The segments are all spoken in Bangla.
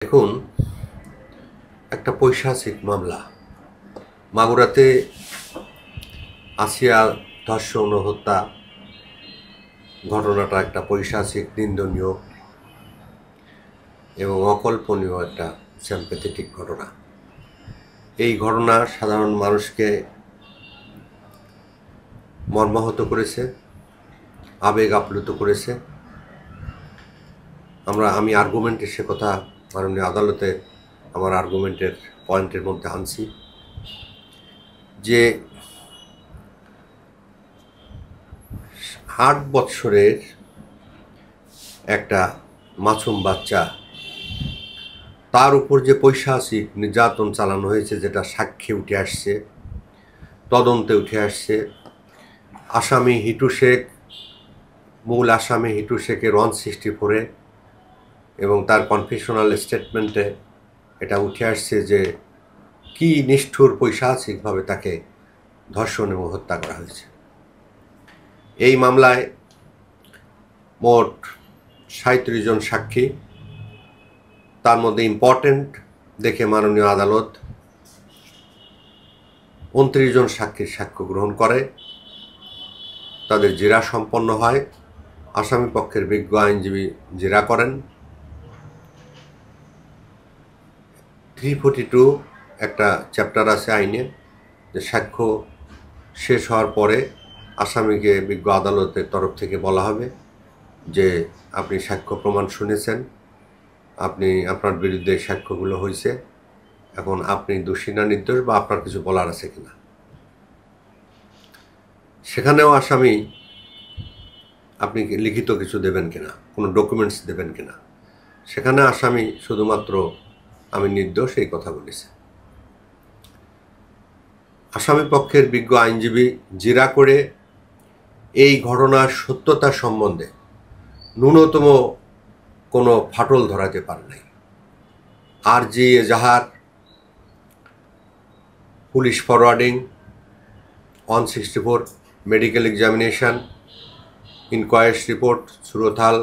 দেখুন, একটা পৈশাচিক মামলা মাগুরাতে আসিয়া ধর্ষণ ও হত্যা ঘটনাটা একটা পৈশাচিক, নিন্দনীয় এবং অকল্পনীয় একটা স্যাম্পেথেটিক ঘটনা। এই ঘটনা সাধারণ মানুষকে মর্মাহত করেছে, আবেগ আপ্লুত করেছে। আমি আর্গুমেন্টে সে কথা মাননীয় আদালতে আমার আর্গুমেন্টের পয়েন্টের মধ্যে আনছি যে 8 বৎসরের একটা মাসুম বাচ্চা, তার উপর যে পৈশাচিক নির্যাতন চালানো হয়েছে, যেটা সাক্ষ্যে উঠে আসছে, তদন্তে উঠে আসছে। আসামি হিটু শেখ, মূল আসামি হিটু শেখের 164 এবং তার কনফেশনাল স্টেটমেন্টে এটা উঠে আসছে যে কি নিষ্ঠুর পৈশাচিকভাবে তাকে ধর্ষণ এবং হত্যা করা হয়েছে। এই মামলায় মোট 37 জন সাক্ষী, তার মধ্যে ইম্পর্টেন্ট দেখে মাননীয় আদালত 29 জন সাক্ষীর সাক্ষ্য গ্রহণ করে, তাদের জেরা সম্পন্ন হয়। আসামি পক্ষের বিজ্ঞ আইনজীবী জেরা করেন। 342 একটা চ্যাপ্টার আছে আইনে, যে সাক্ষ্য শেষ হওয়ার পরে আসামিকে বিজ্ঞ আদালতের তরফ থেকে বলা হবে যে আপনি সাক্ষ্য প্রমাণ শুনেছেন, আপনার বিরুদ্ধে সাক্ষ্যগুলো হয়েছে, এখন আপনি দোষী না নির্দোষ বা আপনার কিছু বলার আছে কিনা। সেখানেও আসামি আপনি লিখিত কিছু দেবেন কিনা, কোনো ডকুমেন্টস দেবেন কিনা। সেখানে আসামি শুধুমাত্র আমি নির্দোষ এই কথা বলেছে। আসামি পক্ষের বিজ্ঞ আইনজীবী জেরা করে এই ঘটনার সত্যতা সম্বন্ধে ন্যূনতম কোনো ফাটল ধরাতে পারে নাই। RG এজাহার, police forwarding, 164 medical examination, inquest report, সুরথাল,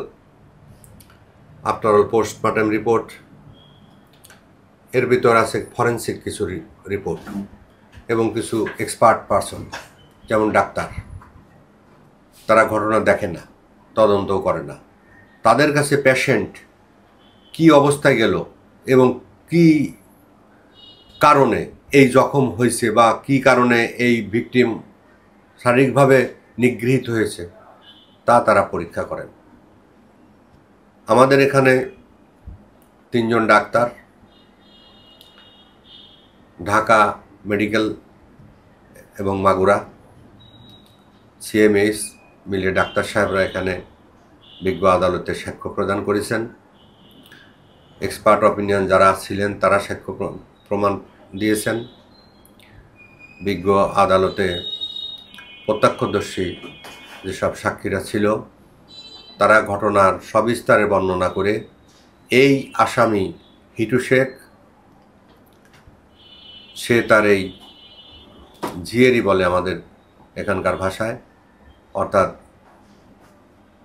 আফটার অল পোস্টমর্টম রিপোর্ট, এর ভিতর আছে ফরেন্সিক কিছু রিপোর্ট এবং কিছু এক্সপার্ট পারসন যেমন ডাক্তার। তারা ঘটনা দেখে না, তদন্তও করে না। তাদের কাছে পেশেন্ট কি অবস্থায় গেল এবং কি কারণে এই জখম হয়েছে বা কি কারণে এই ভিকটিম শারীরিকভাবে নিগৃহীত হয়েছে তা তারা পরীক্ষা করেন। আমাদের এখানে 3 জন ডাক্তার, ঢাকা মেডিকেল এবং মাগুরা CMS মিলে ডাক্তার সাহেবরা এখানে বিজ্ঞ আদালতে সাক্ষ্য প্রদান করেছেন। এক্সপার্ট অপিনিয়ন যারা ছিলেন তারা সাক্ষ্য প্রমাণ দিয়েছেন। বিজ্ঞ আদালতে প্রত্যক্ষদর্শী যেসব সাক্ষীরা ছিল তারা ঘটনার সবিস্তারে বর্ণনা করে এই আসামি হিটু শেখ, সে তার এই ঝিয়েরি বলে আমাদের এখানকার ভাষায়, অর্থাৎ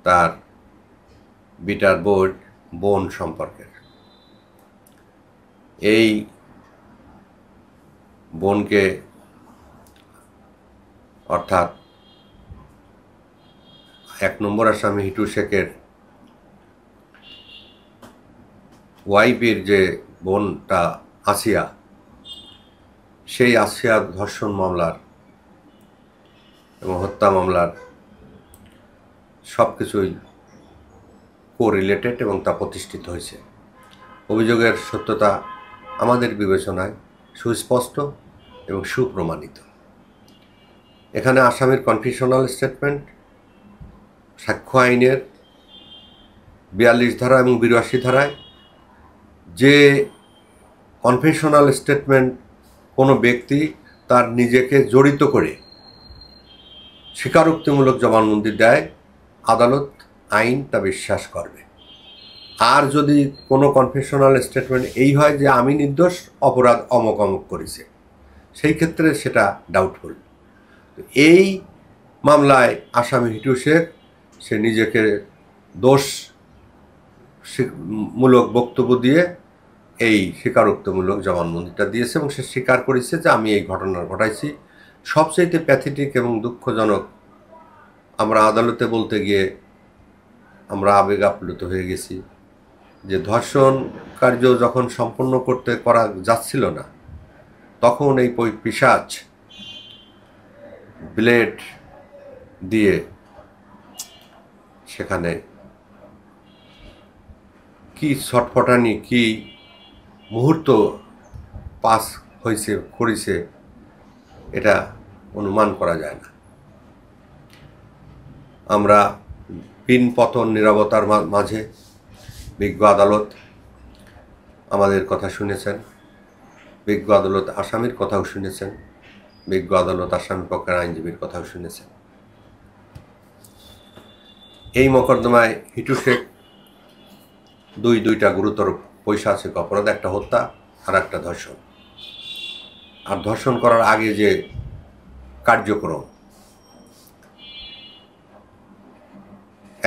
তার বিটার বোন সম্পর্কের, এই বোনকে অর্থাৎ 1 নম্বর আসামি হিটু শেখের ওয়াইফের যে বোনটা আসিয়া, সেই আসিয়া ধর্ষণ মামলার এবং হত্যা মামলার সব কিছুই কোরিলেটেড এবং তা প্রতিষ্ঠিত হয়েছে। অভিযোগের সত্যতা আমাদের বিবেচনায় সুস্পষ্ট এবং সুপ্রমাণিত। এখানে আসামির কনফেশনাল স্টেটমেন্ট, সাক্ষ্য আইনের 42 ধারা এবং 82 ধারায় যে কনফেশনাল স্টেটমেন্ট কোনো ব্যক্তি তার নিজেকে জড়িত করে স্বীকারোক্তিমূলক জবানবন্দি দেয়, আদালত আইন তা বিশ্বাস করবে। আর যদি কোনো কনফেশনাল স্টেটমেন্ট এই হয় যে আমি নির্দোষ, অপরাধ অমক অমক করেছে, সেই ক্ষেত্রে সেটা ডাউটফুল। এই মামলায় আসামি হিটু শেখ সে নিজেকে দোষ মূলক বক্তব্য দিয়ে এই স্বীকারোক্তিমূলক জবানবন্দিটা দিয়েছে এবং সে স্বীকার করেছে যে আমি এই ঘটনা ঘটাইছি। সবচেয়ে প্যাথেটিক এবং দুঃখজনক, আমরা আদালতে বলতে গিয়ে আমরা আবেগ আপ্লুত হয়ে গেছি যে ধর্ষণ কার্য যখন সম্পন্ন করা যাচ্ছিল না, তখন এই পিশাচ ব্লেড দিয়ে সেখানে কি ছটফটানি, কি মুহূর্ত পাস করেছে এটা অনুমান করা যায় না। আমরা পিন পতন নীরবতার মাঝে বিজ্ঞ আদালত আমাদের কথা শুনেছেন, বিজ্ঞ আদালত আসামির কথাও শুনেছেন, বিজ্ঞ আদালত আসামি পক্ষের আইনজীবীর কথাও শুনেছেন। এই মোকদ্দমায় হিটু শেখ দুইটা গুরুতর পৈশাচিক অপরাধ, একটা হত্যা আর একটা ধর্ষণ। আর ধর্ষণ করার আগে যে কার্যক্রম,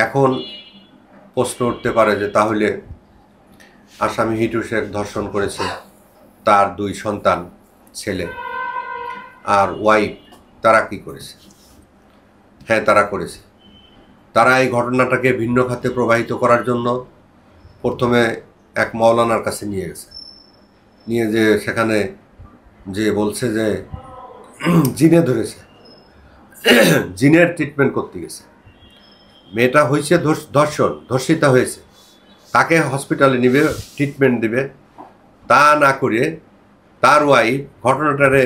এখন প্রশ্ন উঠতে পারে যে তাহলে আসামি হিটু শেখ ধর্ষণ করেছে তার 2 সন্তান, ছেলে আর ওয়াইফ, তারা কি করেছে? হ্যাঁ, তারা করেছে। তারা এই ঘটনাটাকে ভিন্ন খাতে প্রবাহিত করার জন্য প্রথমে এক মৌলানার কাছে নিয়ে গেছে, নিয়ে যে সেখানে যে বলছে যে জিনে ধরেছে, জিনের ট্রিটমেন্ট করতে গেছে। মেয়েটা হয়েছে ধর্ষিতা হয়েছে, তাকে হসপিটালে নিবে, ট্রিটমেন্ট দিবে। তা না করে তার ওয়াইফ ঘটনাটারে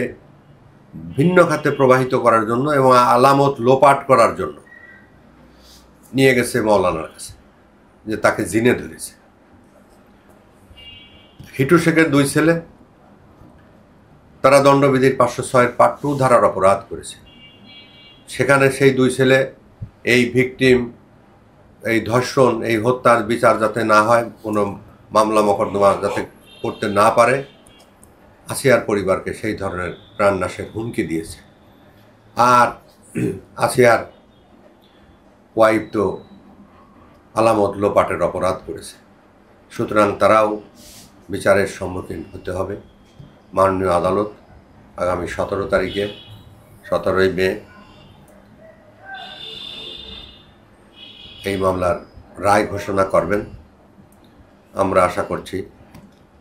ভিন্ন খাতে প্রবাহিত করার জন্য এবং আলামত লোপাট করার জন্য নিয়ে গেছে মৌলানার কাছে, যে তাকে জিনে ধরেছে। হিটু শেখের 2 ছেলে, তারা দণ্ডবিধির 506 পার্ট 2 ধারার অপরাধ করেছে। সেখানে সেই 2 ছেলে এই ভিকটিম, এই ধর্ষণ, এই হত্যার বিচার যাতে না হয়, কোনো মামলা মোকদ্দমা যাতে করতে না পারে, আসিয়ার পরিবারকে সেই ধরনের প্রাণনাশের হুমকি দিয়েছে। আর আসিয়ার ওয়াইফ তো আলামত লোপাটের অপরাধ করেছে। সুতরাং তারাও বিচারের সম্মুখীন হতে হবে। মাননীয় আদালত আগামী 17 তারিখে, 17ই মে এই মামলার রায় ঘোষণা করবেন। আমরা আশা করছি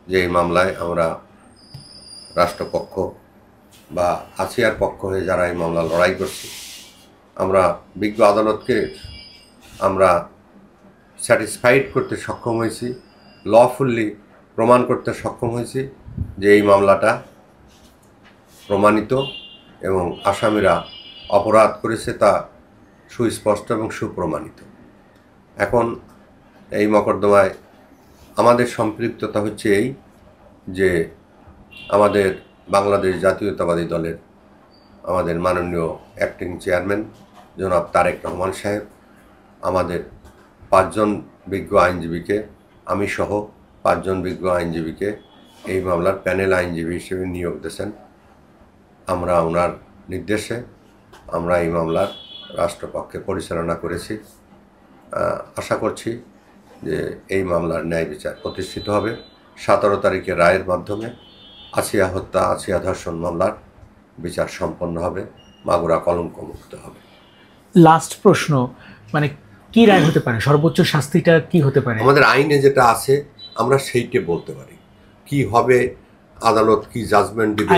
যে এই মামলায় আমরা রাষ্ট্রপক্ষ বা আসিয়ার পক্ষ হয়ে যারা এই মামলা লড়াই করছি, আমরা বিজ্ঞ আদালতকে আমরা স্যাটিসফাইড করতে সক্ষম হয়েছি, লফুল্লি প্রমাণ করতে সক্ষম হয়েছি যে এই মামলাটা প্রমাণিত এবং আসামিরা অপরাধ করেছে তা সুস্পষ্ট এবং সুপ্রমাণিত। এখন এই মোকদ্দমায় আমাদের সম্পৃক্ততা হচ্ছে এই যে আমাদের বাংলাদেশ জাতীয়তাবাদী দলের আমাদের মাননীয় অ্যাক্টিং চেয়ারম্যান জনাব তারেক রহমান সাহেব আমাদের 5 জন বিজ্ঞ আইনজীবীকে, আমি সহ 5 জন বিজ্ঞ আইনজীবীকে এই মামলার প্যানেল আইনজীবী হিসেবে নিয়োগ দিয়েছেন। আমরা ওনার নির্দেশে আমরা এই মামলার রাষ্ট্রপক্ষে পরিচালনা করেছি। আশা করছি যে এই মামলার ন্যায় বিচার প্রতিষ্ঠিত হবে। 17 তারিখে রায়ের মাধ্যমে আসিয়া হত্যা, আসিয়া ধর্ষণ মামলার বিচার সম্পন্ন হবে, মাগুরা কলঙ্কমুক্ত হবে। লাস্ট প্রশ্ন, মানে কি রায় হতে পারে, সর্বোচ্চ শাস্তিটা কি হতে পারে? আমাদের আইনে যেটা আছে আমরা সেইটা বলতে পারি। কি হবে, আদালত কি জাজমেন্ট দিবে,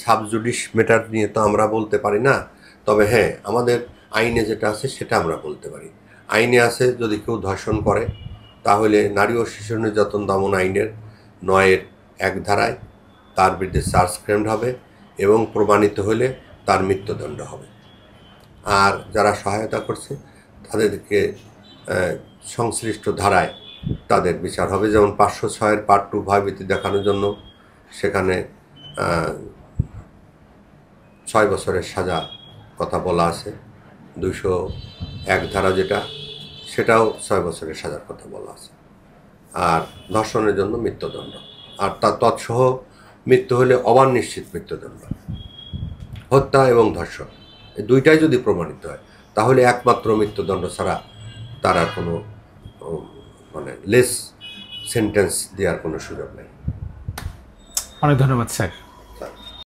সাবজুডিস ম্যাটার নিয়ে তো আমরা বলতে পারি না। তবে হ্যাঁ, আমাদের আইনে যেটা আছে সেটা আমরা বলতে পারি। আইনে আছে যদি কেউ ধর্ষণ করে তাহলে নারী ও শিশু নির্যাতন দমন আইনের 9-1 ধারায় তার বিরুদ্ধে চার্জ ফ্রেমড হবে এবং প্রমাণিত হলে তার মৃত্যুদণ্ড হবে। আর যারা সহায়তা করছে তাদেরকে সংশ্লিষ্ট ধারায় তাদের বিচার হবে। যেমন 506 পার্ট 2 ভয়ভীতি দেখানোর জন্য সেখানে 6 বছরের সাজা কথা বলা আছে। 201 ধারা যেটা, সেটাও 6 বছরের সাজার কথা বলা আছে। আর ধর্ষণের জন্য মৃত্যুদণ্ড, আর তার তৎসহ মৃত্যু হলে অবানিশ্চিত মৃত্যুদণ্ড। হত্যা এবং ধর্ষণ এই দুইটাই যদি প্রমাণিত হয় তাহলে একমাত্র মৃত্যুদণ্ড ছাড়া তার আর কোনো মানে লেস সেন্টেন্স দেওয়ার কোনো সুযোগ নেই। অনেক ধন্যবাদ স্যার।